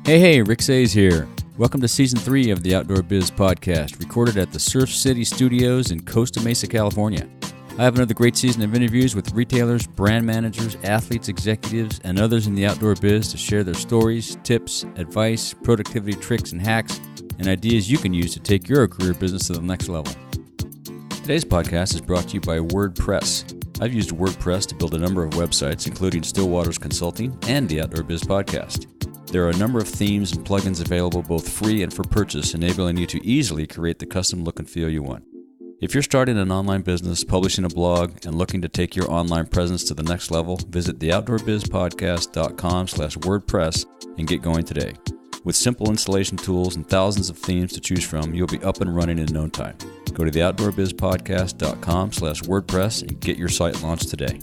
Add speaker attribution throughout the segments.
Speaker 1: Hey, Rick Sayes here. Welcome to Season 3 of the Outdoor Biz Podcast, recorded at the Surf City Studios in Costa Mesa, California. I have another great season of interviews with retailers, brand managers, athletes, executives, and others in the outdoor biz to share their stories, tips, advice, productivity tricks and hacks, and ideas you can use to take your career business to the next level. Today's podcast is brought to you by WordPress. I've used WordPress to build a number of websites, including Stillwater's Consulting and the Outdoor Biz Podcast. There are a number of themes and plugins available both free and for purchase, enabling you to easily create the custom look and feel you want. If you're starting an online business, publishing a blog, and looking to take your online presence to the next level, visit theoutdoorbizpodcast.com/WordPress and get going today. With simple installation tools and thousands of themes to choose from, you'll be up and running in no time. Go to theoutdoorbizpodcast.com/WordPress and get your site launched today.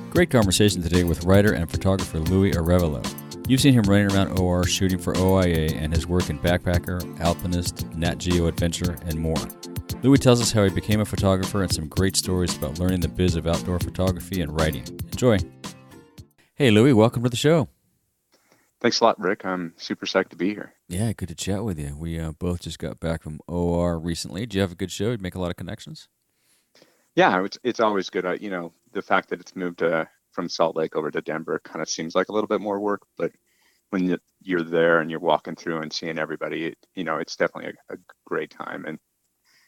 Speaker 1: Great conversation today with writer and photographer Louis Arevalo. You've seen him running around OR shooting for OIA and his work in Backpacker, Alpinist, Nat Geo Adventure, and more. Louis tells us how he became a photographer and some great stories about learning the biz of outdoor photography and writing. Enjoy. Hey, Louis, welcome to the show.
Speaker 2: Thanks a lot, Rick. I'm super psyched to be here.
Speaker 1: Yeah, good to chat with you. We both just got back from OR recently. Did you have a good show? Did you make a lot of connections?
Speaker 2: Yeah, it's always good. The fact that it's moved from Salt Lake over to Denver kind of seems like a little bit more work, but when you're there and you're walking through and seeing everybody, it's definitely a great time. And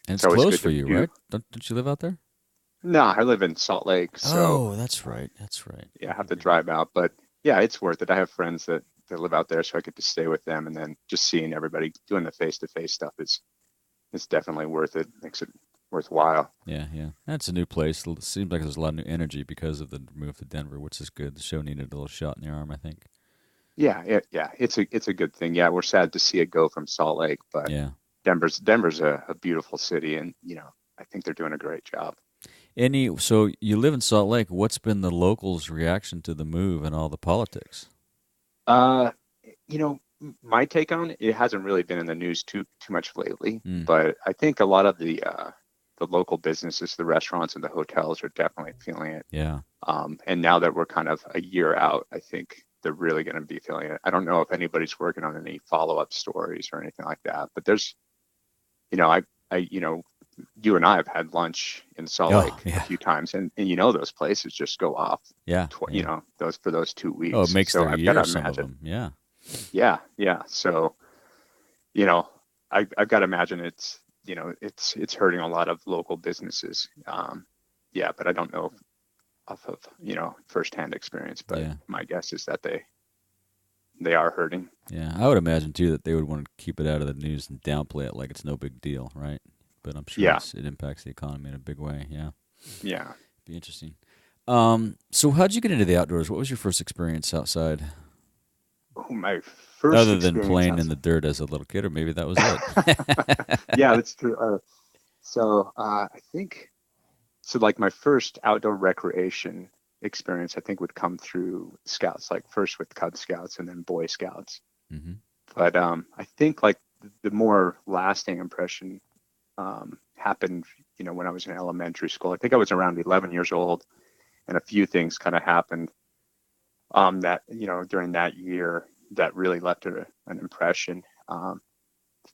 Speaker 1: it's close for you, right? Don't you live out there?
Speaker 2: No, I live in Salt Lake. So
Speaker 1: that's right.
Speaker 2: Yeah, I have to drive out, but yeah, it's worth it. I have friends that live out there, so I get to stay with them, and then just seeing everybody doing the face-to-face stuff is definitely worth it. Makes it worthwhile.
Speaker 1: Yeah. That's a new place. It seems like there's a lot of new energy because of the move to Denver, which is good. The show needed a little shot in the arm, I think.
Speaker 2: Yeah. It's a good thing. Yeah, we're sad to see it go from Salt Lake, but
Speaker 1: yeah,
Speaker 2: Denver's a beautiful city, and I think they're doing a great job.
Speaker 1: So you live in Salt Lake. What's been the locals' reaction to the move and all the politics?
Speaker 2: My take on it hasn't really been in the news too much lately, but I think a lot of the local businesses, the restaurants and the hotels are definitely feeling it.
Speaker 1: Yeah.
Speaker 2: And now that we're kind of a year out, I think they're really going to be feeling it. I don't know if anybody's working on any follow-up stories or anything like that, but there's, you and I have had lunch in Salt Lake a few times, and those places just go off.
Speaker 1: Yeah.
Speaker 2: Those 2 weeks.
Speaker 1: Oh, it makes their year, some of them. Yeah.
Speaker 2: Yeah. So, I've got to imagine it's hurting a lot of local businesses. But I don't know off of, firsthand experience, but my guess is that they are hurting.
Speaker 1: Yeah. I would imagine too that they would want to keep it out of the news and downplay it like it's no big deal, right? But I'm sure it impacts the economy in a big way. Yeah.
Speaker 2: Yeah.
Speaker 1: Be interesting. So how'd you get into the outdoors? What was your first experience outside?
Speaker 2: Oh, my first
Speaker 1: Other than playing in the dirt as a little kid, or maybe that was it.
Speaker 2: Yeah, that's true. I think, like my first outdoor recreation experience, I think would come through Scouts, like first with Cub Scouts and then Boy Scouts. Mm-hmm. But I think like the more lasting impression happened, when I was in elementary school. I think I was around 11 years old, and a few things kind of happened that during that year that really left an impression. The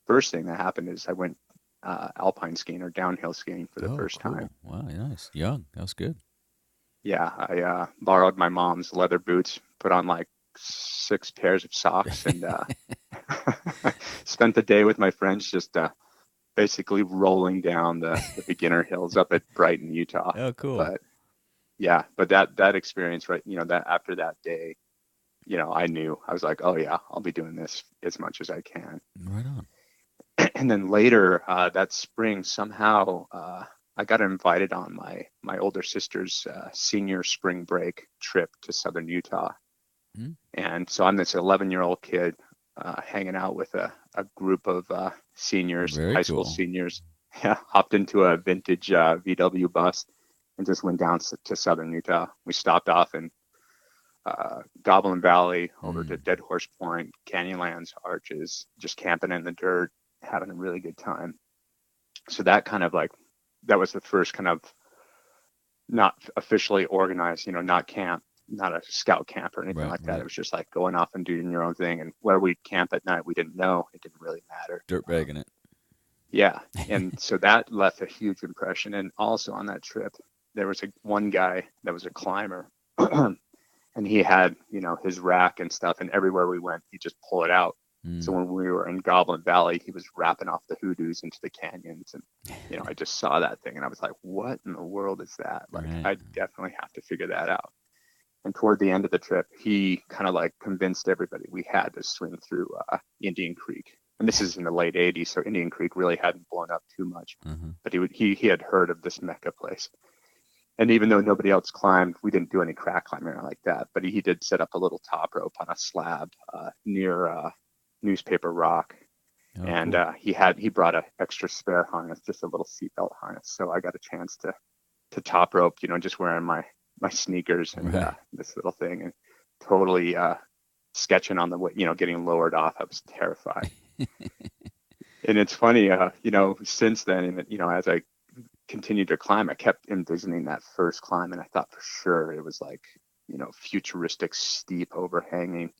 Speaker 2: first thing that happened is I went alpine skiing or downhill skiing for the first time.
Speaker 1: Wow, nice. Young. That was good.
Speaker 2: Yeah, I borrowed my mom's leather boots, put on like 6 pairs of socks, and spent the day with my friends just basically rolling down the beginner hills up at Brighton, Utah.
Speaker 1: Oh, cool.
Speaker 2: But that experience, right, that after that day, I knew, I was like, oh yeah, I'll be doing this as much as I can.
Speaker 1: Right on.
Speaker 2: And then later that spring, somehow I got invited on my older sister's senior spring break trip to southern Utah. Mm-hmm. And so I'm this 11-year-old kid hanging out with a group of seniors, high school seniors. Yeah, hopped into a vintage VW bus and just went down to southern Utah. We stopped off in Goblin Valley over to Dead Horse Point, Canyonlands, Arches, just camping in the dirt, having a really good time. So that was the first kind of not officially organized, not camp, not a scout camp or anything like that.
Speaker 1: Right.
Speaker 2: It was just like going off and doing your own thing. And where we'd camp at night, we didn't know. It didn't really matter.
Speaker 1: Dirtbagging it.
Speaker 2: Yeah. And so that left a huge impression. And also on that trip, there was one guy that was a climber and he had, his rack and stuff. And everywhere we went, he'd just pull it out. So when we were in Goblin Valley, he was wrapping off the hoodoos into the canyons. And, I just saw that thing and I was like, what in the world is that? Like,
Speaker 1: Right.
Speaker 2: I definitely have to figure that out. And toward the end of the trip, he kind of like convinced everybody we had to swim through Indian Creek. And this is in the late 80s, so Indian Creek really hadn't blown up too much. But he had heard of this Mecca place. And even though nobody else climbed, we didn't do any crack climbing or like that. But he did set up a little top rope on a slab near Newspaper Rock.
Speaker 1: Oh,
Speaker 2: and
Speaker 1: cool.
Speaker 2: he brought an extra spare harness, just a little seatbelt harness. So I got a chance to top rope, just wearing my sneakers and
Speaker 1: Right.
Speaker 2: this little thing, and totally sketching on the way, getting lowered off. I was terrified. And it's funny, since then, and as I continued to climb, I kept envisioning that first climb, and I thought for sure it was like, futuristic, steep, overhanging.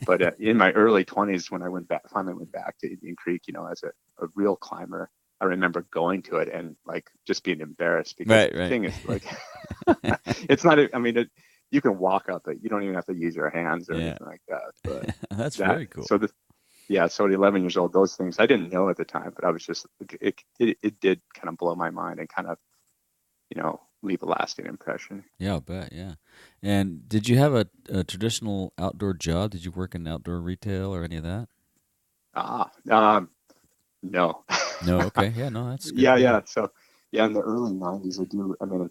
Speaker 2: But in my early 20s, when I finally went back to Indian Creek, as a real climber, I remember going to it and like just being embarrassed because the thing is like, it's not. You can walk up it. You don't even have to use your hands or anything like that. But
Speaker 1: That's very cool.
Speaker 2: So so at 11 years old, those things I didn't know at the time, but I was just it did kind of blow my mind and kind of leave a lasting impression.
Speaker 1: Yeah, I'll bet. Yeah. And did you have a traditional outdoor job? Did you work in outdoor retail or any of that?
Speaker 2: No.
Speaker 1: No. Okay. Yeah. No, that's good.
Speaker 2: Yeah. So, in the early 90s,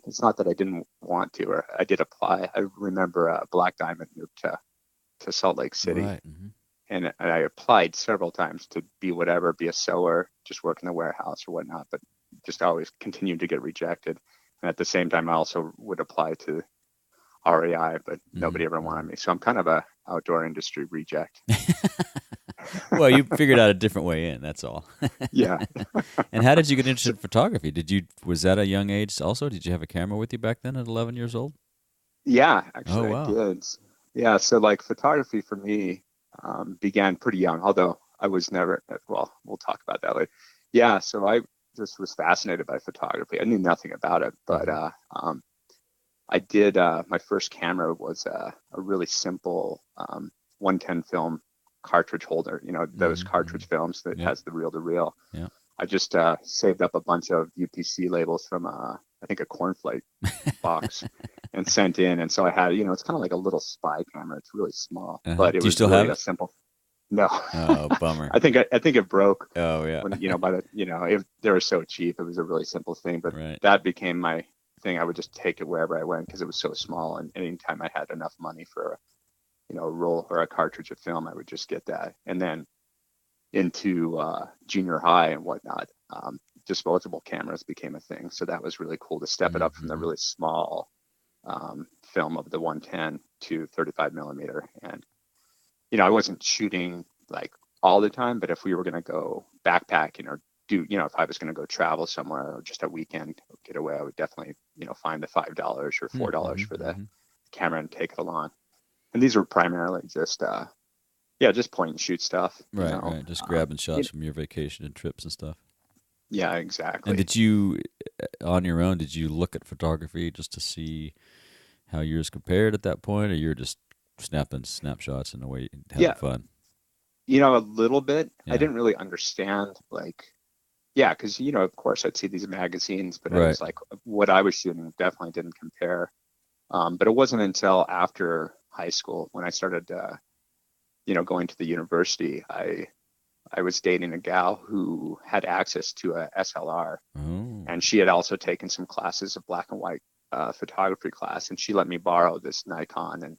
Speaker 2: it's not that I didn't want to, or I did apply. I remember Black Diamond moved to Salt Lake City.
Speaker 1: Right. Mm-hmm.
Speaker 2: And I applied several times to be a sewer, just work in the warehouse or whatnot, but just always continued to get rejected. And at the same time, I also would apply to REI, but nobody ever wanted me. So I'm kind of a outdoor industry reject.
Speaker 1: Well, you figured out a different way in, that's all.
Speaker 2: Yeah.
Speaker 1: And how did you get interested in photography? Was that a young age also? Did you have a camera with you back then at 11 years old?
Speaker 2: Yeah, actually,
Speaker 1: Oh, wow.
Speaker 2: I did. Yeah, so like photography for me began pretty young, although I was never, well, we'll talk about that later. Yeah, so I just was fascinated by photography. I knew nothing about it, but I did, my first camera was a really simple 110 film cartridge holder, those cartridge films that has the reel-to-reel.
Speaker 1: Yeah.
Speaker 2: I just saved up a bunch of UPC labels from, I think, a cornflake box and sent in. And so I had, it's kind of like a little spy camera. It's really small, but it
Speaker 1: Do you
Speaker 2: was
Speaker 1: still
Speaker 2: really
Speaker 1: have it?
Speaker 2: a simple. No.
Speaker 1: Oh, bummer.
Speaker 2: I think it broke.
Speaker 1: Oh, yeah.
Speaker 2: When, they were so cheap. It was a really simple thing, but that became my thing. I would just take it wherever I went because it was so small. And anytime I had enough money for a roll or a cartridge of film, I would just get that. And then into junior high and whatnot, disposable cameras became a thing. So that was really cool to step it up from the really small film of the 110 to 35 millimeter. And, I wasn't shooting like all the time, but if we were going to go backpacking or do, if I was going to go travel somewhere or just a weekend getaway, I would definitely, find the $5 or $4 for the camera and take it along. And these were primarily just, just point and shoot stuff.
Speaker 1: Right. Just grabbing shots from your vacation and trips and stuff.
Speaker 2: Yeah, exactly.
Speaker 1: And did you, on your own, look at photography just to see how yours compared at that point, or you're just snapping snapshots and away having fun?
Speaker 2: A little bit.
Speaker 1: Yeah.
Speaker 2: I didn't really understand, because, of course I'd see these magazines, but I was like, what I was shooting definitely didn't compare. But it wasn't until after high school when I started, going to the university, I was dating a gal who had access to a SLR, and she had also taken some classes of black and white photography class, and she let me borrow this Nikon, and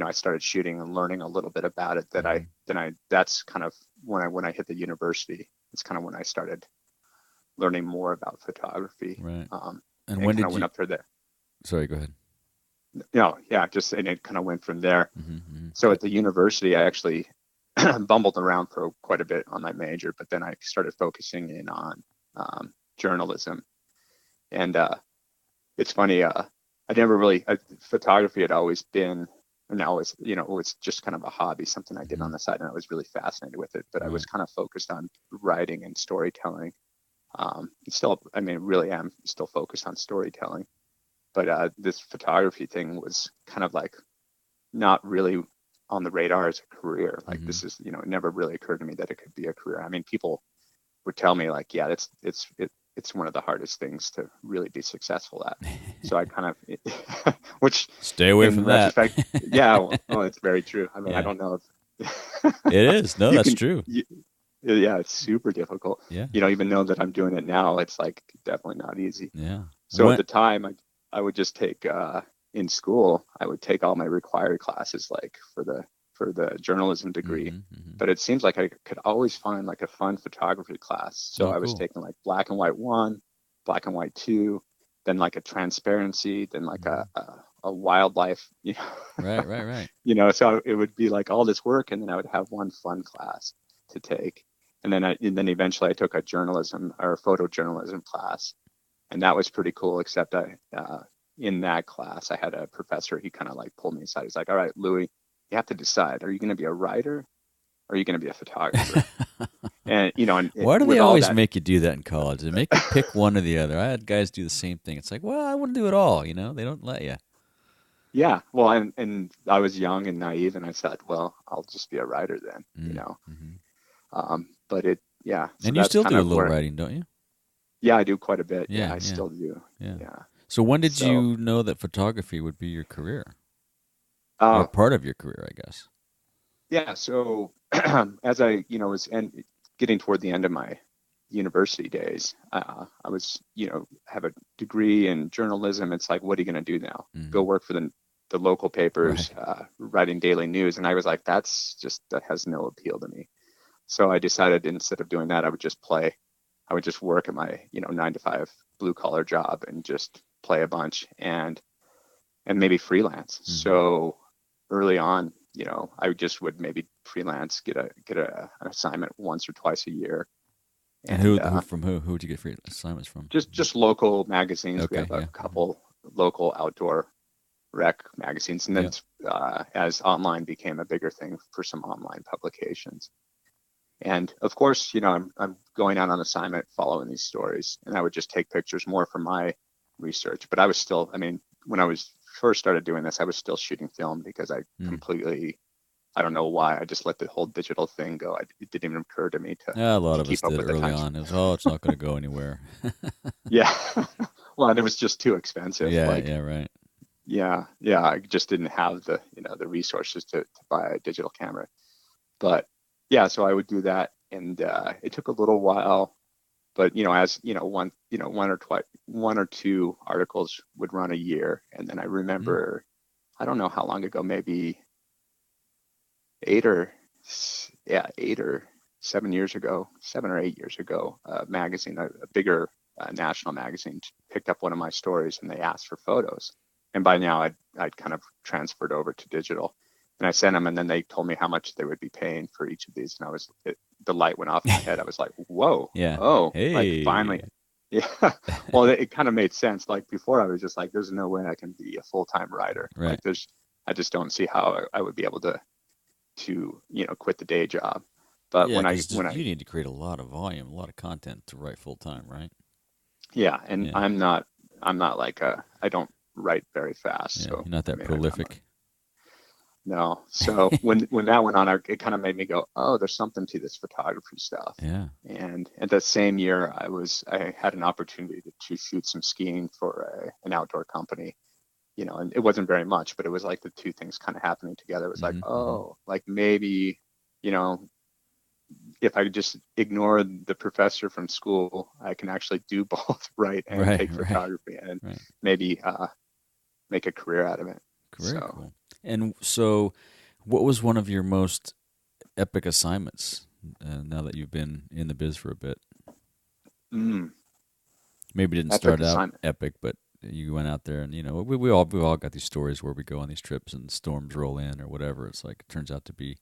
Speaker 2: I started shooting and learning a little bit about it. That's kind of when I hit the university. It's kind of when I started learning more about photography.
Speaker 1: Right.
Speaker 2: And
Speaker 1: when did you
Speaker 2: went up through there?
Speaker 1: Sorry, go ahead.
Speaker 2: And it kind of went from there. So at the university, I actually bumbled around for quite a bit on my major, but then I started focusing in on journalism. And it's funny, I never really, photography had always been, and now it's, it was just kind of a hobby, something I did on the side, and I was really fascinated with it. But I was kind of focused on writing and storytelling. Still, I mean, really am still focused on storytelling. But this photography thing was kind of like not really on the radar as a career. Like this is, it never really occurred to me that it could be a career. I mean, people would tell me like, yeah, it's one of the hardest things to really be successful at. So I kind of, which
Speaker 1: stay away from that.
Speaker 2: Yeah, well, it's very true. I mean, I don't know if
Speaker 1: it is. No, that's true.
Speaker 2: Yeah, it's super difficult.
Speaker 1: Yeah.
Speaker 2: Even though that I'm doing it now, it's like definitely not easy.
Speaker 1: Yeah.
Speaker 2: So at the time, I would just take in school, I would take all my required classes like for the journalism degree. But it seems like I could always find like a fun photography class. So I was taking like black and white 1, black and white 2, then like a transparency, then like a wildlife,
Speaker 1: Right.
Speaker 2: So it would be like all this work, and then I would have one fun class to take. And then eventually I took a journalism or photojournalism class, and that was pretty cool, except in that class, I had a professor, he kind of like pulled me aside. He's like, all right, Louis, you have to decide, are you going to be a writer or are you going to be a photographer? And,
Speaker 1: why do they always make you do that in college? They make you pick one or the other. I had guys do the same thing. It's like, well, I want to do it all. They don't let you.
Speaker 2: Yeah. Well, and I was young and naive, and I said, well, I'll just be a writer then, but so
Speaker 1: and you still do a little writing, don't you?
Speaker 2: Yeah, I do quite a bit. Yeah, I still do. Yeah.
Speaker 1: So when did you know that photography would be your career? Or part of your career, I guess.
Speaker 2: Yeah. So as I, was getting toward the end of my university days, I was, have a degree in journalism. It's like, what are you going to do now? Go work for the local papers, writing daily news. And I was like, that has no appeal to me. So I decided instead of doing that, I would just work at my, 9-to-5 blue collar job and just play a bunch and maybe freelance. So early on, I just would maybe freelance, get an assignment once or twice a year.
Speaker 1: And who would you get free assignments from?
Speaker 2: Just local magazines.
Speaker 1: Okay,
Speaker 2: we have a couple local outdoor rec magazines, and then as online became a bigger thing, for some online publications. And of course, I'm going out on assignment following these stories, and I would just take pictures more for my research. But I was still, when I was first started doing this, I was still shooting film because I completely, I don't know why, I just let the whole digital thing go. It didn't even occur to me to
Speaker 1: a lot of
Speaker 2: keep
Speaker 1: us
Speaker 2: up
Speaker 1: did
Speaker 2: with
Speaker 1: early on. It was, it's not going to go anywhere.
Speaker 2: Yeah. Well, and it was just too expensive.
Speaker 1: Yeah, right.
Speaker 2: Yeah. I just didn't have the, the resources to buy a digital camera. But yeah, so I would do that, and it took a little while, but as one or two articles would run a year, and then I remember, I don't know how long ago, maybe 8 or 7 years ago, 7 or 8 years ago, a magazine, a bigger national magazine, picked up one of my stories, and they asked for photos, and by now I'd kind of transferred over to digital. And I sent them, and then they told me how much they would be paying for each of these. And the light went off my head. I was like, whoa.
Speaker 1: Yeah.
Speaker 2: Oh,
Speaker 1: hey.
Speaker 2: Like finally. Yeah. Well, it kind of made sense. Like before, I was just like, there's no way I can be a full-time writer.
Speaker 1: Right.
Speaker 2: Like I just don't see how I would be able to quit the day job. But
Speaker 1: when you need to create a lot of volume, a lot of content to write full-time, right?
Speaker 2: Yeah. And I'm not like I don't write very fast.
Speaker 1: Yeah,
Speaker 2: so
Speaker 1: you're not that prolific.
Speaker 2: No. So when that went on, it kind of made me go, oh, there's something to this photography stuff.
Speaker 1: Yeah.
Speaker 2: And at that same year, I had an opportunity to shoot some skiing for an outdoor company, and it wasn't very much, but it was like the two things kind of happening together. It was like, like maybe, if I just ignore the professor from school, I can actually do both, write and take photography, and maybe make a career out of it.
Speaker 1: Very cool. And so, what was one of your most epic assignments now that you've been in the biz for a bit? Maybe it didn't start out epic, but you went out there and, we all got these stories where we go on these trips and storms roll in or whatever. It's like, it turns out to be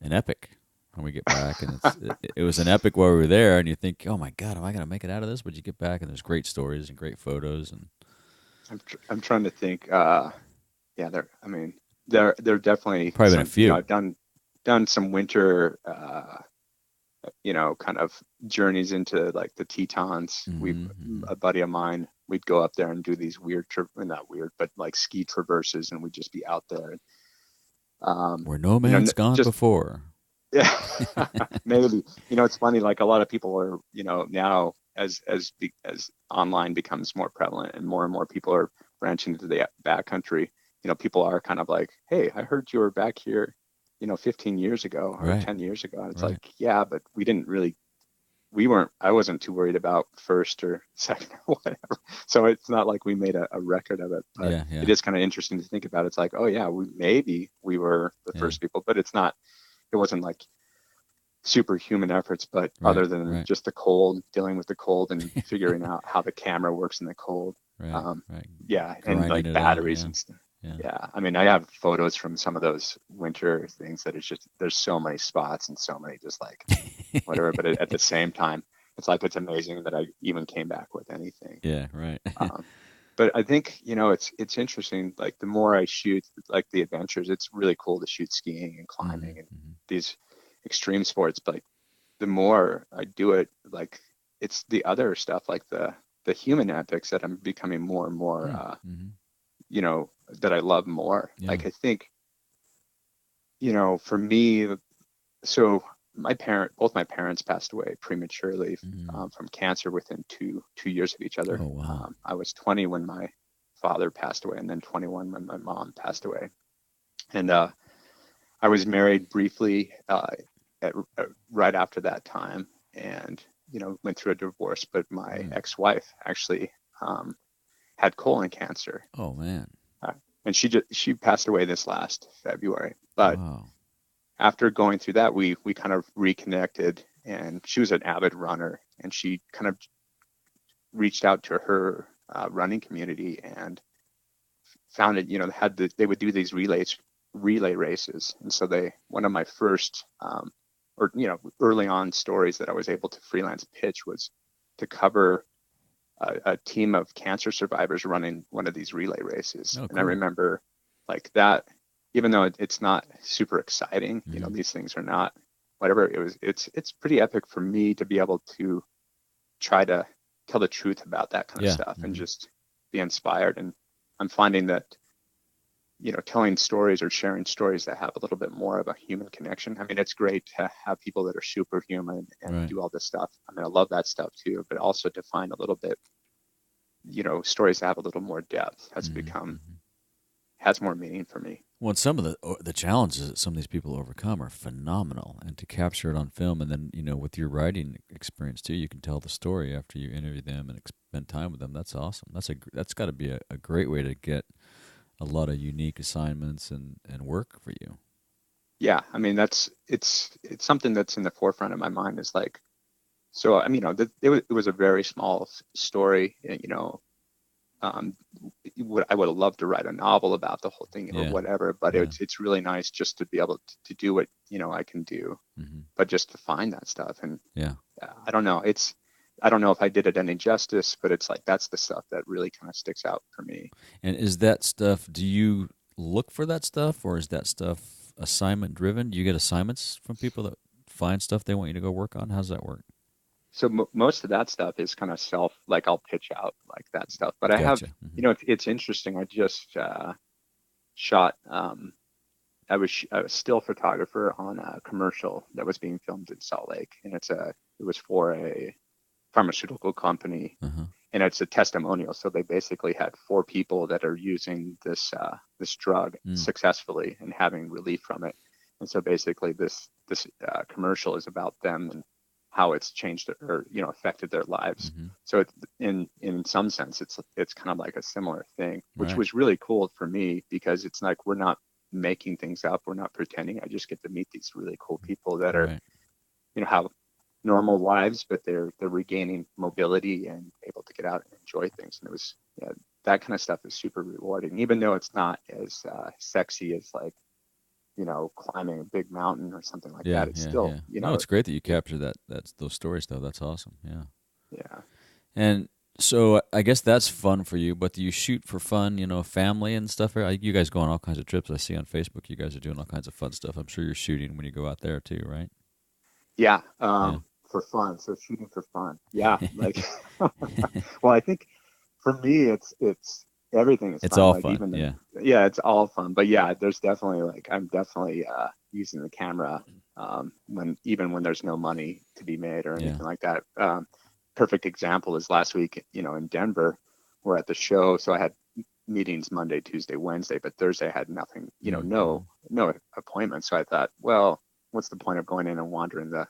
Speaker 1: an epic when we get back. And it was an epic while we were there, and you think, oh my God, am I going to make it out of this? But you get back and there's great stories and great photos. And
Speaker 2: I'm trying to think. Yeah, there are definitely
Speaker 1: Probably been a
Speaker 2: some.
Speaker 1: few.
Speaker 2: I've done some winter, kind of journeys into like the Tetons. A buddy of mine, we'd go up there and do these not weird, but like ski traverses, and we'd just be out there.
Speaker 1: Where no man's gone
Speaker 2: Just
Speaker 1: before.
Speaker 2: yeah, maybe. It's funny. Like a lot of people are, now as online becomes more prevalent and more people are branching into the backcountry. People are kind of like, hey, I heard you were back here, 15 years ago or
Speaker 1: Right.
Speaker 2: 10 years ago. And it's
Speaker 1: Right.
Speaker 2: like, yeah, but I wasn't too worried about first or second or whatever. So it's not like we made a record of it, but
Speaker 1: Yeah.
Speaker 2: it is kind of interesting to think about. It's like, oh yeah, we were the first people, but it wasn't like superhuman efforts, but
Speaker 1: Right.
Speaker 2: other than
Speaker 1: Right.
Speaker 2: just the cold, dealing with the cold and figuring out how the camera works in the cold.
Speaker 1: Right. Right.
Speaker 2: Yeah. And
Speaker 1: Grinding
Speaker 2: like
Speaker 1: it
Speaker 2: batteries
Speaker 1: out.
Speaker 2: and stuff.
Speaker 1: Yeah.
Speaker 2: Yeah. I mean, I have photos from some of those winter things that it's just, there's so many spots and so many just like whatever. But at the same time, it's amazing that I even came back with anything.
Speaker 1: Yeah. Right.
Speaker 2: But I think, it's interesting. Like the more I shoot, like the adventures, it's really cool to shoot skiing and climbing and these extreme sports. But like, the more I do it, like it's the other stuff, like the human epics that I'm becoming more and more, that I love more.
Speaker 1: Yeah.
Speaker 2: Like I think, for me, so both my parents passed away prematurely from cancer within two years of each other.
Speaker 1: Oh, wow.
Speaker 2: I was 20 when my father passed away, and then 21 when my mom passed away. And I was married briefly right after that time, and went through a divorce. But my ex-wife actually had colon cancer.
Speaker 1: Oh man.
Speaker 2: And she passed away this last February. But
Speaker 1: wow.
Speaker 2: After going through that, we kind of reconnected, and she was an avid runner, and she kind of reached out to her running community and found it. They would do these relay races, and so one of my first early on stories that I was able to freelance pitch was to cover a team of cancer survivors running one of these relay races.
Speaker 1: Oh, cool.
Speaker 2: And I remember like that, even though it's not super exciting, these things are not whatever. It's pretty epic for me to be able to try to tell the truth about that kind of stuff and just be inspired. And I'm finding that, telling stories or sharing stories that have a little bit more of a human connection. I mean, it's great to have people that are superhuman and do all this stuff. I mean, I love that stuff too, but also to find a little bit, stories that have a little more depth has more meaning for me.
Speaker 1: Well, some of the challenges that some of these people overcome are phenomenal, and to capture it on film, and then with your writing experience too, you can tell the story after you interview them and spend time with them. That's awesome. That's got to be a great way to get a lot of unique assignments and work for you.
Speaker 2: Yeah, I mean it's something that's in the forefront of my mind. Is like, so I mean, it was a very small story, I would have loved to write a novel about the whole thing or whatever, but it's really nice just to be able to do what I can do, but just to find that stuff. And I don't know, I don't know if I did it any justice, but it's like that's the stuff that really kind of sticks out for me.
Speaker 1: And is that stuff? Do you look for that stuff, or is that stuff assignment driven? Do you get assignments from people that find stuff they want you to go work on? How's that work?
Speaker 2: So most of that stuff is kind of like I'll pitch out like that stuff. But I have, it's interesting. I just shot. I was a still photographer on a commercial that was being filmed in Salt Lake, and it was for a pharmaceutical company, and it's a testimonial. So they basically had 4 people that are using this drug successfully and having relief from it. And so basically this commercial is about them and how it's changed or affected their lives. So in some sense it's kind of like a similar thing, which was really cool for me, because it's like we're not making things up, we're not pretending. I just get to meet these really cool people that are have normal lives, but they're regaining mobility and able to get out and enjoy things. And it was that kind of stuff is super rewarding, even though it's not as sexy as like climbing a big mountain or something like that. It's still,
Speaker 1: No, it's great that you capture those stories though. That's awesome. Yeah.
Speaker 2: Yeah.
Speaker 1: And So I guess that's fun for you, but do you shoot for fun, family and stuff? You guys go on all kinds of trips. I see on Facebook you guys are doing all kinds of fun stuff. I'm sure you're shooting when you go out there too, right?
Speaker 2: Yeah,
Speaker 1: Yeah.
Speaker 2: for fun. So shooting for fun. Yeah, like, well, I think for me, it's everything is
Speaker 1: It's
Speaker 2: fun.
Speaker 1: all
Speaker 2: Like
Speaker 1: fun.
Speaker 2: even
Speaker 1: Yeah.
Speaker 2: yeah, it's all fun. But yeah, there's definitely like I'm definitely using the camera when there's no money to be made or
Speaker 1: Yeah.
Speaker 2: anything like that. Perfect example is last week, in Denver, we're at the show. So I had meetings Monday, Tuesday, Wednesday, but Thursday I had nothing,
Speaker 1: Mm-hmm.
Speaker 2: no appointments. So I thought, well, what's the point of going in and wandering the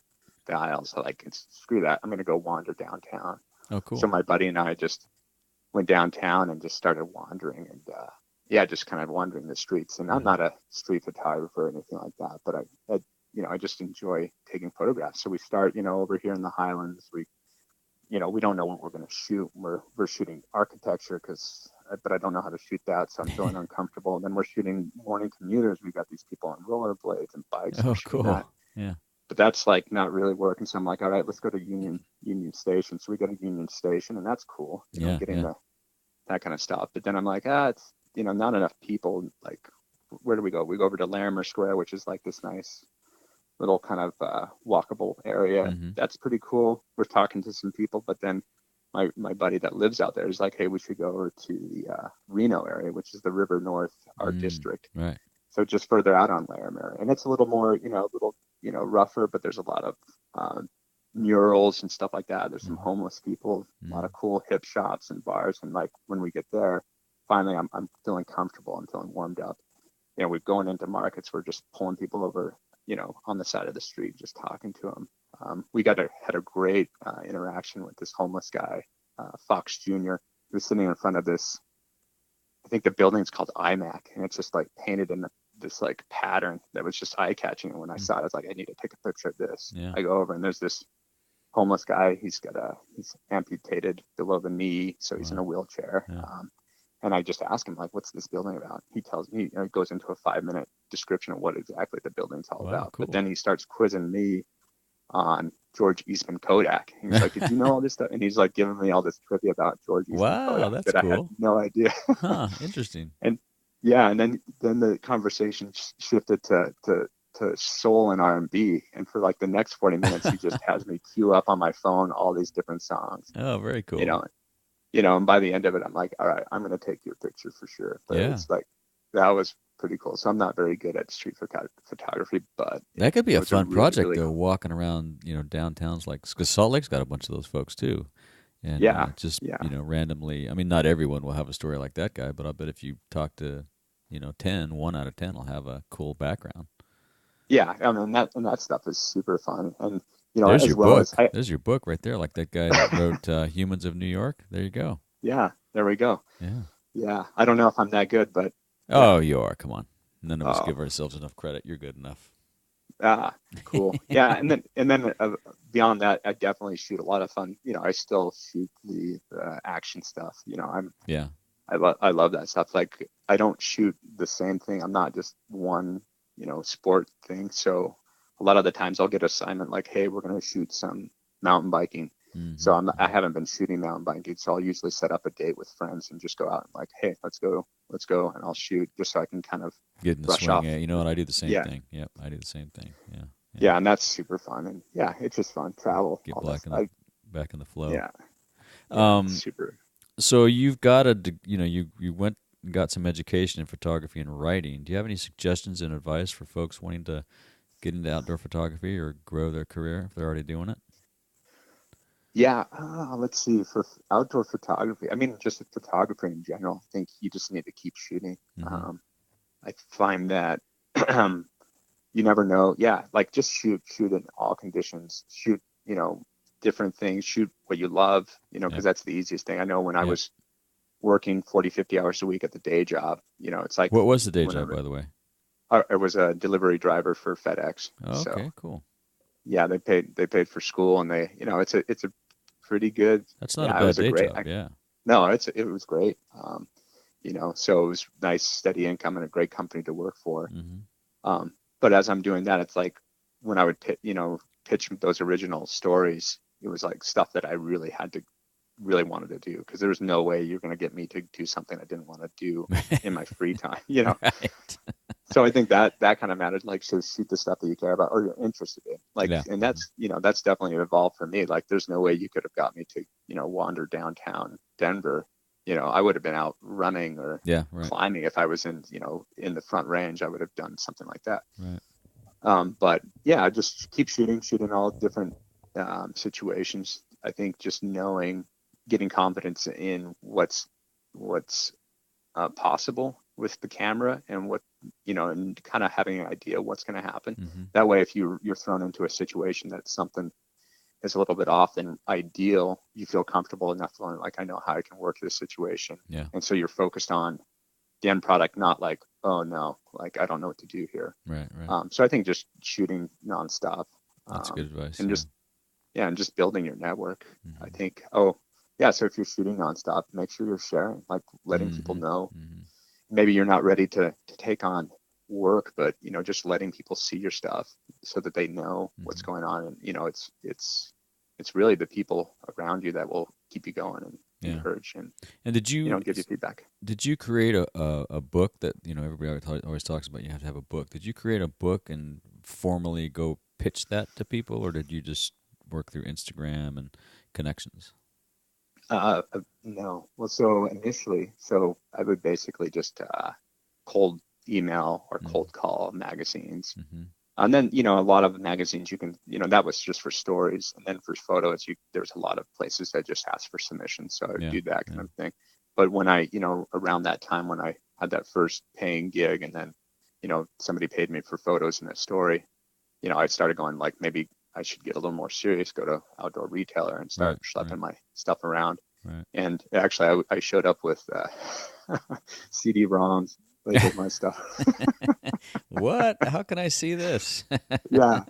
Speaker 2: aisles? So like, screw that. I'm going to go wander downtown.
Speaker 1: Oh,
Speaker 2: So
Speaker 1: cool.
Speaker 2: my buddy and I just went downtown and just started wandering and yeah, just kind of wandering the streets. And I'm
Speaker 1: Mm-hmm.
Speaker 2: not a street photographer or anything like that, but I just enjoy taking photographs. So we start, over here in the Highlands. We don't know what we're going to shoot. We're shooting architecture but I don't know how to shoot that, so I'm feeling uncomfortable. And then we're shooting morning commuters. We've got these people on rollerblades and bikes, and we're
Speaker 1: Oh,
Speaker 2: shooting
Speaker 1: cool.
Speaker 2: that.
Speaker 1: Yeah.
Speaker 2: But that's like not really working. So I'm like, all right, let's go to Union Station. So we go to Union Station, and that's cool.
Speaker 1: Yeah.
Speaker 2: Getting
Speaker 1: Yeah.
Speaker 2: that kind of stuff. But then I'm like, it's not enough people. Like, where do we go? We go over to Larimer Square, which is like this nice little kind of walkable area.
Speaker 1: Mm-hmm.
Speaker 2: That's pretty cool. We're talking to some people, but then my buddy that lives out there is like, hey, we should go over to the Reno area, which is the River North Art District.
Speaker 1: Right.
Speaker 2: So just further out on Larimer, and it's a little more, a little, rougher, but there's a lot of murals and stuff like that. There's some
Speaker 1: Mm-hmm.
Speaker 2: homeless people, a lot
Speaker 1: Mm-hmm.
Speaker 2: of cool hip shops and bars, and like when we get there, finally I'm feeling comfortable. I'm feeling warmed up. We're going into markets. We're just pulling people over, on the side of the street, just talking to them. We had a great interaction with this homeless guy, Fox Jr. He was sitting in front of this. I think the building's called iMac, and it's just like painted in this like pattern that was just eye catching. And when I saw it, I was like, I need to take a picture of this.
Speaker 1: Yeah.
Speaker 2: I go over, and there's this homeless guy. He's amputated below the knee, so he's in a
Speaker 1: Wow.
Speaker 2: wheelchair.
Speaker 1: Yeah.
Speaker 2: And I just ask him, like, what's this building about? He tells me, it goes into a 5-minute description of what exactly the building's all
Speaker 1: Wow.
Speaker 2: about. But
Speaker 1: Cool.
Speaker 2: then he starts quizzing me on George Eastman Kodak. And he's like, did you know all this stuff? And he's like giving me all this trivia about George Eastman
Speaker 1: Wow.
Speaker 2: Kodak
Speaker 1: That's
Speaker 2: that I had
Speaker 1: cool.
Speaker 2: no idea.
Speaker 1: Huh. Interesting.
Speaker 2: And yeah, and then the conversation shifted to soul and R&B. And for like the next 40 minutes, he just has me queue up on my phone all these different songs,
Speaker 1: Oh, very
Speaker 2: you
Speaker 1: cool.
Speaker 2: know, and by the end of it, I'm like, all right, I'm going to take your picture for sure. But
Speaker 1: Yeah.
Speaker 2: it's like, that was pretty cool. So I'm not very good at street photography, but
Speaker 1: That could be
Speaker 2: it
Speaker 1: a
Speaker 2: was a
Speaker 1: fun
Speaker 2: really,
Speaker 1: project
Speaker 2: really
Speaker 1: though,
Speaker 2: cool.
Speaker 1: walking around, downtowns because Salt Lake's got a bunch of those folks too. And
Speaker 2: Yeah.
Speaker 1: just,
Speaker 2: Yeah.
Speaker 1: randomly, I mean, not everyone will have a story like that guy, but I bet if you talk to, 10, 1 out of 10 will have a cool background.
Speaker 2: Yeah. I mean, that stuff is super fun. And,
Speaker 1: There's
Speaker 2: as
Speaker 1: your
Speaker 2: well as
Speaker 1: book. There's your book right there. Like that guy that wrote Humans of New York. There you go.
Speaker 2: yeah, there we go.
Speaker 1: Yeah.
Speaker 2: Yeah. I don't know if I'm that good, but yeah.
Speaker 1: Oh, you are. Come on. None of us
Speaker 2: Oh,
Speaker 1: give ourselves enough credit. You're good enough.
Speaker 2: cool. Yeah. And then beyond that, I definitely shoot a lot of fun. I still shoot the action stuff.
Speaker 1: Yeah.
Speaker 2: I love that stuff. Like, I don't shoot the same thing. I'm not just one, sport thing. So a lot of the times I'll get assignment like, hey, we're going to shoot some mountain biking. So
Speaker 1: Mm-hmm.
Speaker 2: I haven't been shooting mountain biking. So I'll usually set up a date with friends and just go out and like, hey, let's go, and I'll shoot just so I can kind of
Speaker 1: Get in the
Speaker 2: brush
Speaker 1: swing.
Speaker 2: off.
Speaker 1: Yeah. You know what? I do the same
Speaker 2: Yeah.
Speaker 1: thing. Yep. I do the same thing. Yeah. Yeah.
Speaker 2: Yeah. And that's super fun. And yeah, it's just fun. Travel,
Speaker 1: Get
Speaker 2: all that
Speaker 1: black in
Speaker 2: stuff.
Speaker 1: back in the flow.
Speaker 2: Yeah. Yeah. It's
Speaker 1: Um,
Speaker 2: super.
Speaker 1: so you've got you went and got some education in photography and writing. Do you have any suggestions and advice for folks wanting to get into outdoor photography or grow their career if they're already doing it?
Speaker 2: Yeah, let's see. For outdoor photography, I mean, just photography in general, I think you just need to keep shooting.
Speaker 1: Mm-hmm.
Speaker 2: I find that you never know. Yeah, like just shoot in all conditions. Shoot, different things. Shoot what you love, because
Speaker 1: Yep.
Speaker 2: that's the easiest thing. I know when I
Speaker 1: Yep.
Speaker 2: was working 40, 50 hours a week at the day job, it's like
Speaker 1: What was the day job,
Speaker 2: whenever
Speaker 1: by the way?
Speaker 2: I was a delivery driver for FedEx.
Speaker 1: Oh,
Speaker 2: So
Speaker 1: okay, cool.
Speaker 2: yeah, they paid for school, and it's a pretty good.
Speaker 1: That's not a
Speaker 2: Yeah, it
Speaker 1: bad
Speaker 2: was a
Speaker 1: day
Speaker 2: great.
Speaker 1: job. Yeah.
Speaker 2: No, it was great. So it was nice, steady income and a great company to work for.
Speaker 1: Mm-hmm.
Speaker 2: But as I'm doing that, it's like when I would pitch those original stories, it was like stuff that I really had to really wanted to do, because there was no way you're going to get me to do something I didn't want to do in my free time,
Speaker 1: Right.
Speaker 2: So I think that kind of matters, like, so shoot the stuff that you care about or you're interested in, like,
Speaker 1: Yeah.
Speaker 2: and that's, that's definitely evolved for me. Like, there's no way you could have got me to, wander downtown Denver. I would have been out running or
Speaker 1: Yeah, right.
Speaker 2: climbing if I was in, in the Front Range. I would have done something like that.
Speaker 1: Right.
Speaker 2: But yeah, just keep shooting all different situations. I think just getting confidence in what's possible with the camera, and and kind of having an idea what's going to happen.
Speaker 1: Mm-hmm.
Speaker 2: That way, if you're thrown into a situation that's something is a little bit off than ideal, you feel comfortable enough to learn, like, I know how I can work this situation.
Speaker 1: Yeah.
Speaker 2: And so you're focused on the end product, not like, oh no, like, I don't know what to do here.
Speaker 1: Right.
Speaker 2: So I think just shooting nonstop.
Speaker 1: That's good advice.
Speaker 2: And just building your network.
Speaker 1: Mm-hmm.
Speaker 2: I think, so if you're shooting nonstop, make sure you're sharing, like, letting
Speaker 1: mm-hmm.
Speaker 2: people know.
Speaker 1: Mm-hmm.
Speaker 2: Maybe you're not ready to take on work, but just letting people see your stuff so that they know
Speaker 1: mm-hmm.
Speaker 2: what's going on. And it's really the people around you that will keep you going and encourage and
Speaker 1: did you
Speaker 2: give you feedback.
Speaker 1: Did you create a book that everybody always talks about? You have to have a book. Did you create a book and formally go pitch that to people, or did you just work through Instagram and connections?
Speaker 2: No. Well, so initially, I would basically just cold email or cold call magazines.
Speaker 1: Mm-hmm.
Speaker 2: And then, a lot of magazines you can, that was just for stories. And then for photos, there's a lot of places that just ask for submissions. So I would do that kind of thing. But when I, around that time when I had that first paying gig, and then, somebody paid me for photos in a story, I started going, like, maybe I should get a little more serious, go to Outdoor Retailer and start schlepping my stuff around.
Speaker 1: Right.
Speaker 2: And actually, I showed up with CD-ROMs. They did my stuff.
Speaker 1: What? How can I see this?
Speaker 2: Yeah,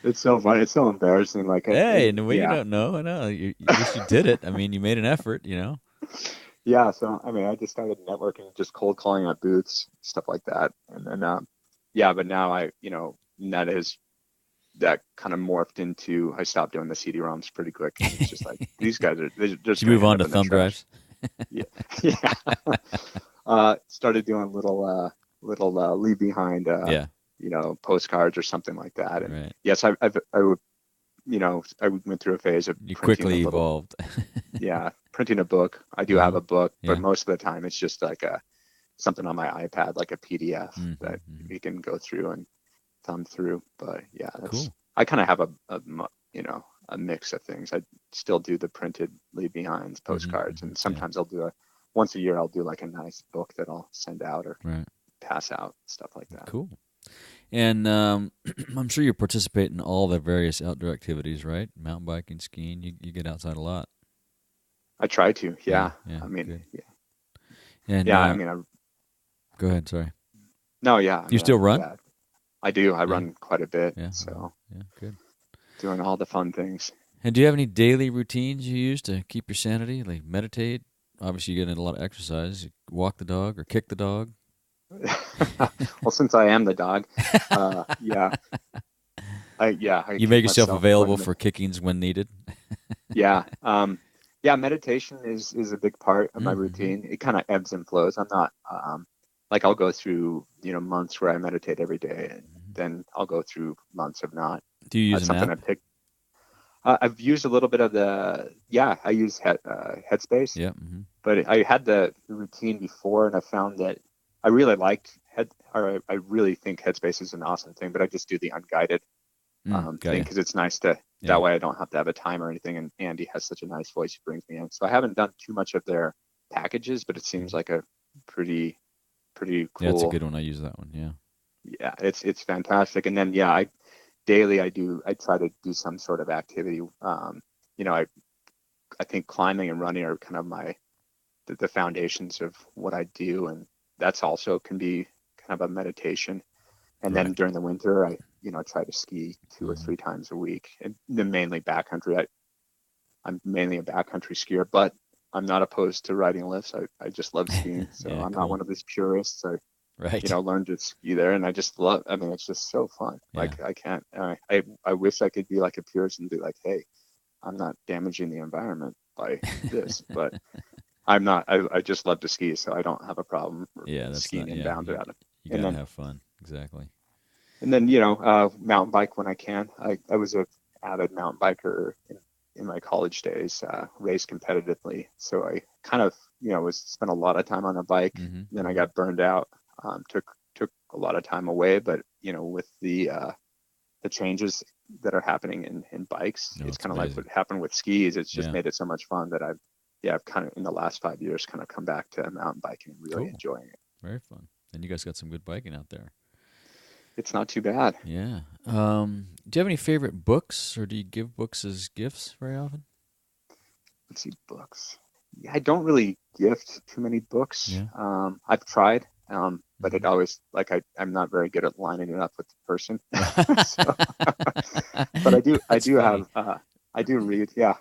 Speaker 2: it's so funny. It's so embarrassing. Like,
Speaker 1: hey, in a way, you don't know. I know. You did it. I mean, you made an effort.
Speaker 2: Yeah. So I just started networking, just cold calling at booths, stuff like that. And then but now that kind of morphed into, I stopped doing the CD-ROMs pretty quick. It's just like, these guys are just.
Speaker 1: Did you move on to thumb drives?
Speaker 2: Yeah. Started doing little leave behind, postcards or something like that. And yes, I went through a phase of
Speaker 1: you quickly evolved.
Speaker 2: Printing a book. I do have a book, but most of the time it's just like something on my iPad, like a PDF that we can go through and thumb through. But yeah, that's cool. I kind of have a mix of things. I still do the printed leave behinds, postcards, and sometimes I'll do once a year I'll do like a nice book that I'll send out or pass out, stuff like that.
Speaker 1: Cool. And I'm sure you participate in all the various outdoor activities, right? Mountain biking, skiing. You get outside a lot.
Speaker 2: I try to. Yeah.
Speaker 1: Good.
Speaker 2: And
Speaker 1: go ahead. Sorry.
Speaker 2: No. Yeah.
Speaker 1: You still run?
Speaker 2: Yeah. I do. I run quite a bit.
Speaker 1: Yeah.
Speaker 2: So.
Speaker 1: Yeah. Good.
Speaker 2: Doing all the fun things.
Speaker 1: And do you have any daily routines you use to keep your sanity? Like meditate? Obviously, you get in a lot of exercise. You walk the dog or kick the dog.
Speaker 2: Well, since I am the dog,
Speaker 1: you make yourself available for kickings when needed.
Speaker 2: Meditation is a big part of my routine. It kind of ebbs and flows. I'm not like, I'll go through months where I meditate every day, and then I'll go through months of not.
Speaker 1: Do you use an app?
Speaker 2: I've used a little bit of I use Headspace.
Speaker 1: Yeah.
Speaker 2: But I had the routine before, and I found that I really liked I really think Headspace is an awesome thing, but I just do the unguided thing because it's nice to, that way I don't have to have a time or anything. And Andy has such a nice voice, he brings me in. So I haven't done too much of their packages, but it seems like a pretty cool.
Speaker 1: Yeah, it's a good one. I use that one. Yeah.
Speaker 2: Yeah, it's fantastic. And then daily I try to do some sort of activity. I think climbing and running are kind of the foundations of what I do, and that's also can be kind of a meditation. And then during the winter, I try to ski 2 or 3 times a week, and then mainly backcountry. I'm mainly a backcountry skier, but I'm not opposed to riding lifts. I just love skiing, so I'm not one of these purists. I learned to ski there, and I just love. It's just so fun. Like I can't. I wish I could be like a purist and be like, hey, damaging the environment by this, but I'm not. I just love to ski, so I don't have a problem skiing inbound out of.
Speaker 1: You gotta have fun, exactly.
Speaker 2: And then mountain bike when I can. I was a avid mountain biker in my college days, raced competitively, so I kind of spent a lot of time on a bike.
Speaker 1: Mm-hmm.
Speaker 2: Then I got burned out. Took a lot of time away, but with the changes that are happening in bikes, it's kind of like what happened with skis. It's just made it so much fun that I've kind of in the last 5 years kind of come back to mountain biking and really enjoying it.
Speaker 1: Very fun. And you guys got some good biking out there.
Speaker 2: It's not too bad.
Speaker 1: Yeah. Do you have any favorite books, or do you give books as gifts very often?
Speaker 2: Let's see, books. Yeah, I don't really gift too many books.
Speaker 1: Yeah.
Speaker 2: I've tried, but it always I'm not very good at lining it up with the person. But I do read. Yeah,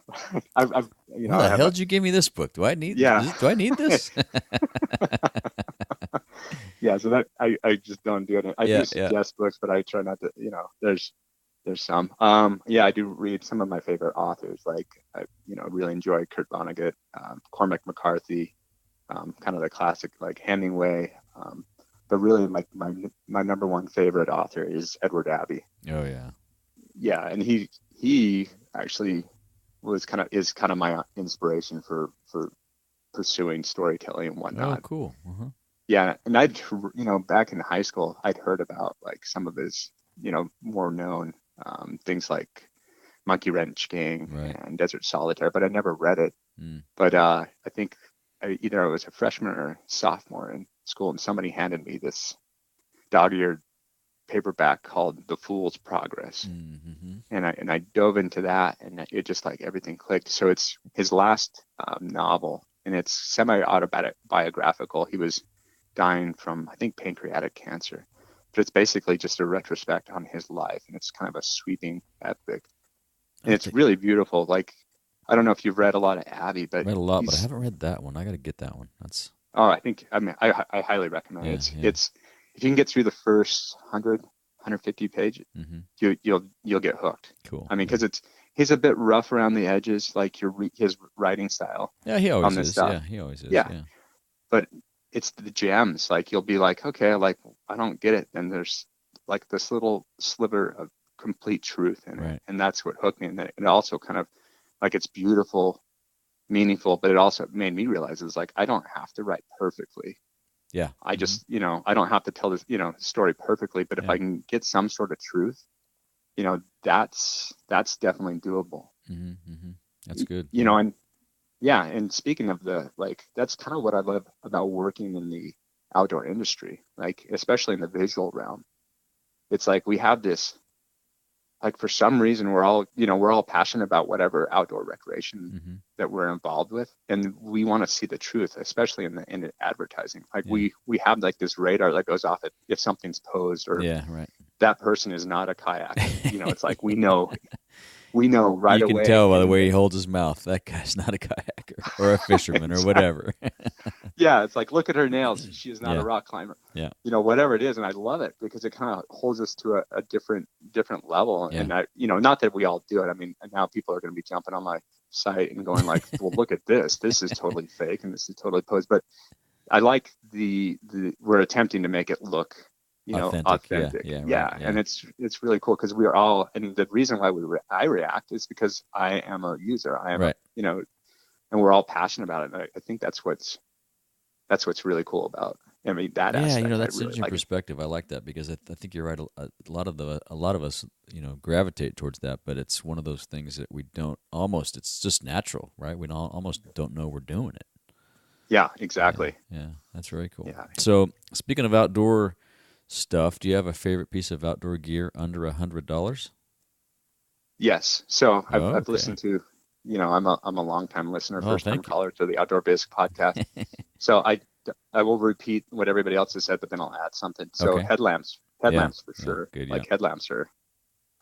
Speaker 2: I've
Speaker 1: How the hell did you give me this book? Do I need? Do I need this?
Speaker 2: Yeah, so that I just don't do it. I do suggest books, but I try not to. There's some. I do read some of my favorite authors. Like I really enjoy Kurt Vonnegut, Cormac McCarthy, kind of the classic like Hemingway. But really, my number one favorite author is Edward Abbey.
Speaker 1: Oh yeah.
Speaker 2: Yeah, and he actually is kind of my inspiration for pursuing storytelling and whatnot.
Speaker 1: Oh, cool. Uh-huh.
Speaker 2: Yeah, and I'd back in high school, I'd heard about like some of his more known things like Monkey Wrench Gang and Desert Solitaire, but I never read it. But I think either I was a freshman or sophomore in school, and somebody handed me this dog-eared paperback called The Fool's Progress.
Speaker 1: Mm-hmm.
Speaker 2: And I dove into that, and it just like everything clicked. So it's his last novel, and it's semi-autobiographical. He was dying from, I think, pancreatic cancer, but it's basically just a retrospect on his life, and it's kind of a sweeping epic, and it's really beautiful. Like, I don't know if you've read a lot of Abbey, but
Speaker 1: read a lot, but I haven't read that one. I got to get that one.
Speaker 2: I highly recommend it. It's if you can get through the first 150 pages, you'll get hooked.
Speaker 1: Cool.
Speaker 2: I mean, because he's a bit rough around the edges, like his writing style.
Speaker 1: Yeah, he always is. Stuff. Yeah, he always is. Yeah.
Speaker 2: But it's the gems. Like, you'll be like, okay, like, I don't get it. Then there's like this little sliver of complete truth in it. And that's what hooked me. And it also kind of like, it's beautiful, meaningful, but it also made me realize it's like, I don't have to write perfectly.
Speaker 1: Yeah.
Speaker 2: I just, I don't have to tell this, story perfectly, but if I can get some sort of truth, that's definitely doable.
Speaker 1: Mm-hmm. That's good.
Speaker 2: And speaking of that's kind of what I love about working in the outdoor industry, like, especially in the visual realm. It's like we have this, like, for some reason, we're all passionate about whatever outdoor recreation that we're involved with. And we want to see the truth, especially in the advertising. Like we have like this radar that goes off if something's posed or that person is not a kayaker. It's like, we know right away.
Speaker 1: You can tell by the way he holds his mouth, that guy's not a kayaker or a fisherman or whatever.
Speaker 2: Yeah, it's like, look at her nails. She is not a rock climber.
Speaker 1: Yeah.
Speaker 2: Whatever it is. And I love it because it kind of holds us to a different level. Yeah. And not that we all do it. I mean, now people are going to be jumping on my site and going like, well, look at this. This is totally fake and this is totally posed. But I like we're attempting to make it look authentic. Yeah. And it's really cool because we are all, and the reason why I react is because I am a user. I am, and we're all passionate about it. And I think that's what's really cool about, that aspect.
Speaker 1: Yeah, that's such a perspective. I like that because I think you're right. A lot of us, gravitate towards that, but it's one of those things that we don't it's just natural, right? We almost don't know we're doing it.
Speaker 2: Yeah, exactly.
Speaker 1: Yeah, that's very cool.
Speaker 2: Yeah.
Speaker 1: So speaking of outdoor stuff, do you have a favorite piece of outdoor gear under $100?
Speaker 2: Yes. So I've listened to, I'm a long time listener, first time caller to the Outdoor Biz podcast. So I will repeat what everybody else has said, but then I'll add something. So headlamps for sure.
Speaker 1: Good,
Speaker 2: headlamps are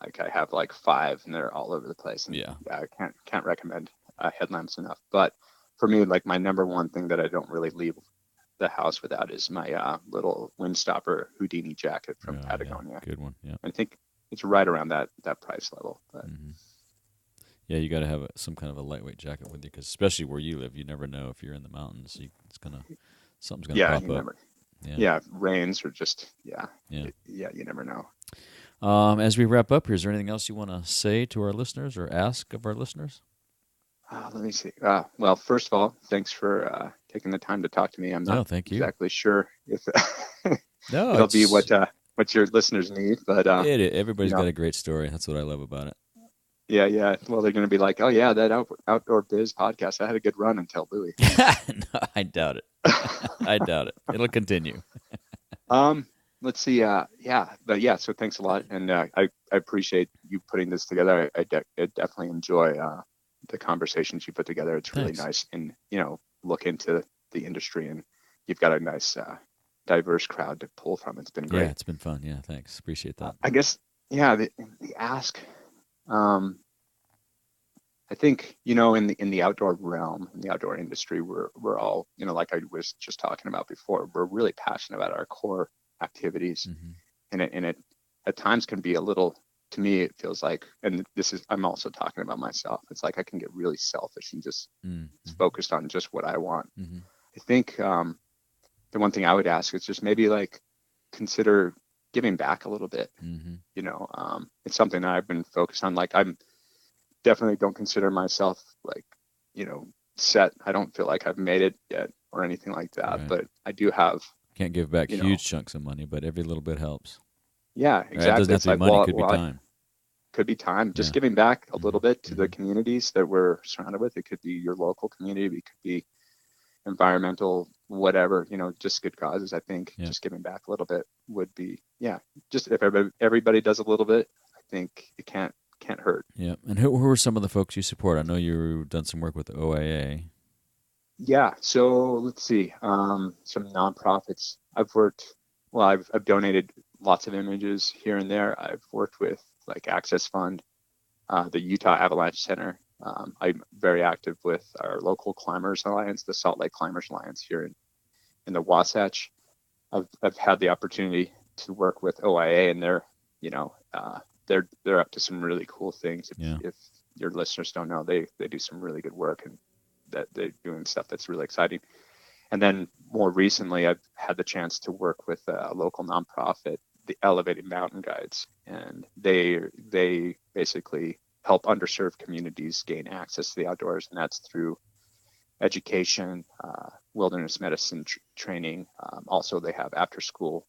Speaker 2: like, I have like 5 and they're all over the place. And I can't recommend headlamps enough. But for me, like, my number one thing that I don't really leave the house without is my little Windstopper Houdini jacket from Patagonia.
Speaker 1: Good one. Yeah.
Speaker 2: I think it's right around that price level. But
Speaker 1: Yeah, you got to have some kind of a lightweight jacket with you, because especially where you live, you never know if you're in the mountains. Something's gonna pop up.
Speaker 2: Yeah, rains or just you never know.
Speaker 1: As we wrap up here, is there anything else you want to say to our listeners or ask of our listeners?
Speaker 2: Let me see. Well, first of all, thanks for taking the time to talk to me. I'm not exactly sure if it'll be what your listeners need, but
Speaker 1: everybody's got a great story. That's what I love about it.
Speaker 2: Yeah. Well, they're going to be like, oh yeah, that Outdoor Biz podcast. I had a good run until Louis.
Speaker 1: No, I doubt it. I doubt it. It'll continue.
Speaker 2: Let's see. So thanks a lot, and I appreciate you putting this together. I definitely enjoy the conversations you put together. It's really nice, and look into the industry, and you've got a nice diverse crowd to pull from. It's been great.
Speaker 1: Yeah, it's been fun. Yeah, thanks. Appreciate that.
Speaker 2: I guess the ask. I think in the outdoor realm, in the outdoor industry, we're all like I was just talking about before. We're really passionate about our core activities, and it at times can be a little. To me, it feels like, and I'm also talking about myself. It's like I can get really selfish and just focused on just what I want. I think the one thing I would ask is just maybe like consider giving back a little bit. It's something that I've been focused on. Like I'm definitely don't consider myself like set. I don't feel like I've made it yet or anything like that. Right. But I do have.
Speaker 1: Can't give back huge chunks of money, but every little bit helps.
Speaker 2: Yeah, exactly.
Speaker 1: Right? It doesn't have to be money. It could be time.
Speaker 2: Could be time. Just giving back a little bit to the communities that we're surrounded with. It could be your local community. It could be environmental, whatever, just good causes. I think just giving back a little bit would be, just if everybody does a little bit, I think it can't hurt.
Speaker 1: Yeah. And who are some of the folks you support? I know you've done some work with the OIA.
Speaker 2: Yeah. So let's see. Some nonprofits. I've donated lots of images here and there. I've worked with like Access Fund, the Utah Avalanche Center. I'm very active with our local Climbers Alliance, the Salt Lake Climbers Alliance here in the Wasatch. I've had the opportunity to work with OIA, and they're up to some really cool things. If your listeners don't know, they do some really good work, and that they're doing stuff that's really exciting. And then more recently, I've had the chance to work with a local nonprofit, the Elevated Mountain Guides, and they basically help underserved communities gain access to the outdoors, and that's through education, wilderness medicine training. Also, they have after-school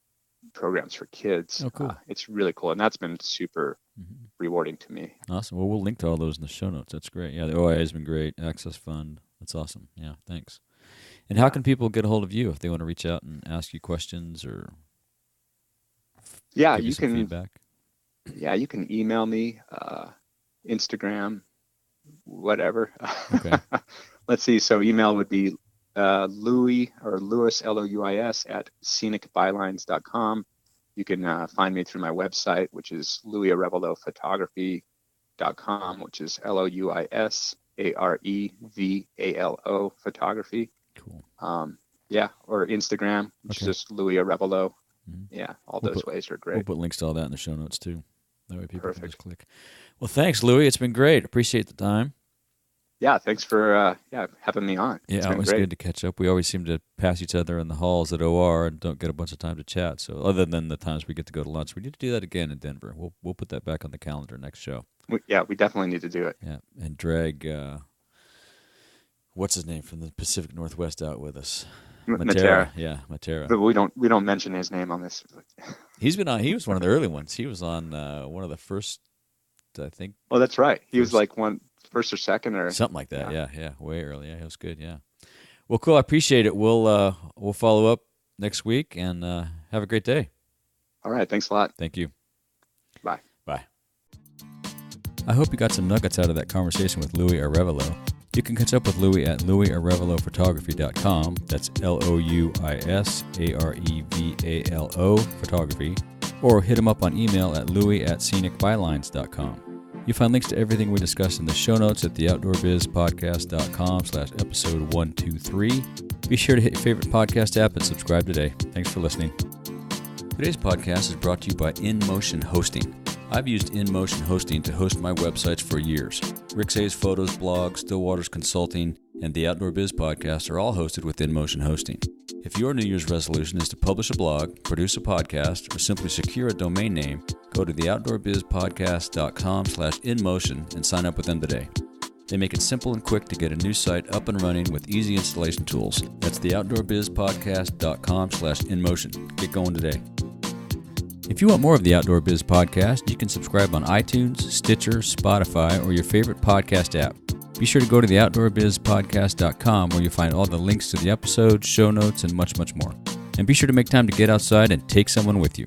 Speaker 2: programs for kids.
Speaker 1: Oh, cool.
Speaker 2: It's really cool, and that's been super rewarding to me.
Speaker 1: Awesome. Well, we'll link to all those in the show notes. That's great. Yeah, the OIA has been great. Access Fund. That's awesome. Yeah, thanks. And how can people get a hold of you if they want to reach out and ask you questions or give you some feedback?
Speaker 2: Yeah, you can email me, Instagram, whatever.
Speaker 1: Okay.
Speaker 2: Let's see. So email would be Louis Louis at scenicbylines.com. You can find me through my website, which is louisarevallo.com, which is LouisArevalo photography.
Speaker 1: Cool.
Speaker 2: Or Instagram, which is just Louis Arevalo. Yeah, those ways are great.
Speaker 1: We'll put links to all that in the show notes too. That way people can just click. Well, thanks, Louis. It's been great. Appreciate the time.
Speaker 2: Yeah, thanks for having me on.
Speaker 1: Yeah, it was good to catch up. We always seem to pass each other in the halls at OR and don't get a bunch of time to chat. So other than the times we get to go to lunch, we need to do that again in Denver. We'll put that back on the calendar next show.
Speaker 2: We definitely need to do it.
Speaker 1: Yeah, and drag what's his name from the Pacific Northwest out with us.
Speaker 2: Matera.
Speaker 1: Yeah, Matera.
Speaker 2: But we don't mention his name on this.
Speaker 1: He's been on. He was one of the early ones. He was on one of the first, I think.
Speaker 2: Oh, that's right. He was like first or second or
Speaker 1: something like that. Yeah, way early. Yeah, it was good. Yeah. Well, cool. I appreciate it. We'll follow up next week and have a great day.
Speaker 2: All right. Thanks a lot.
Speaker 1: Thank you.
Speaker 2: Bye.
Speaker 1: Bye. I hope you got some nuggets out of that conversation with Louis Arevalo. You can catch up with Louis at louisarevallophotography.com. That's LouisArevalo photography. Or hit him up on email at louis@scenicbylines.com. You find links to everything we discussed in the show notes at theoutdoorbizpodcast.com/episode 123. Be sure to hit your favorite podcast app and subscribe today. Thanks for listening. Today's podcast is brought to you by InMotion Hosting. I've used InMotion Hosting to host my websites for years. Rick Say's Photos blog, Stillwater's Consulting, and the Outdoor Biz podcast are all hosted with InMotion Hosting. If your New Year's resolution is to publish a blog, produce a podcast, or simply secure a domain name, go to theoutdoorbizpodcast.com/InMotion and sign up with them today. They make it simple and quick to get a new site up and running with easy installation tools. That's theoutdoorbizpodcast.com/InMotion. Get going today. If you want more of the Outdoor Biz podcast, you can subscribe on iTunes, Stitcher, Spotify, or your favorite podcast app. Be sure to go to theoutdoorbizpodcast.com where you'll find all the links to the episodes, show notes, and much, much more. And be sure to make time to get outside and take someone with you.